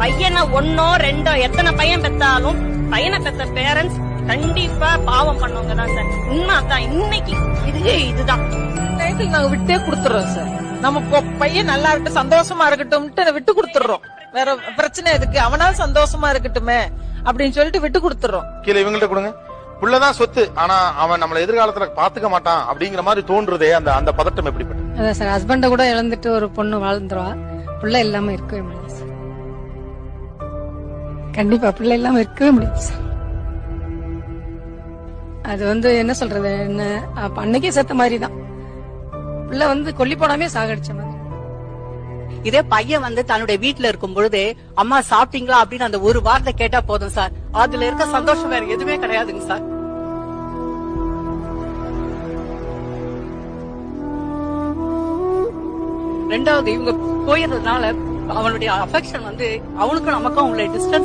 பையனை ஒன்னோ ரெண்டோ எத்தனை பையன் பெத்தாலும் பையனை பெத்த பேரண்ட்ஸ் கண்டிப்பா பாவம் பண்ணவங்க தான் சார். உண்மை அதான். இன்னைக்கு இதுதான் டைட்டில் நாங்க விட்டே கொடுத்துறோம் சார். நம்ம பையன் நல்லா இருக்கட்டும் சந்தோஷமா இருக்கட்டும் விட்டு கொடுத்துறோம். வேற பிரச்சனை எதுக்கு, அவனால சந்தோஷமா இருக்கட்டுமே அப்படின்னு சொல்லிட்டு விட்டு கொடுத்துறோம். கீழே இவங்கள்ட்ட கொடுங்க. புள்ளதான் சொத்து, ஆனா அவன் நம்மள எதிர்காலத்துல பாத்துக்க மாட்டான் அப்படிங்கிற மாதிரி தோன்றுதே. அந்த பதட்டம் எப்படிப்பட்ட? அதான் சார், ஹஸ்பண்ட கூட இழந்துட்டு ஒரு பொண்ணு வாழ்ந்துருவா, பிள்ளை இல்லாம இருக்கவே முடியாது சார். கண்டிப்பா பிள்ளை இல்லாம இருக்கவே முடியாது சார். அது என்ன சொல்றது, என்ன அன்னைக்கே சேர்த்த மாதிரி தான். பிள்ளை கொல்லி போடாமே சாகடிச்ச மாதிரி. இதே பையன் தன்னுடைய வீட்டுல இருக்கும் பொழுது அம்மா சாப்பிட்டீங்களா அப்படின்னு அந்த ஒரு வார்த்தை கேட்டா போதும் சார். அதுல இருக்க சந்தோஷம் வேற எதுவுமே கிடையாதுங்க சார். ரெண்டாவது இவங்க போயிடுறதுனால அவனுடைய அஃபெக்ஷன் அவனுக்கும் நமக்கும் அவங்களுடைய டிஸ்டன்ஸ்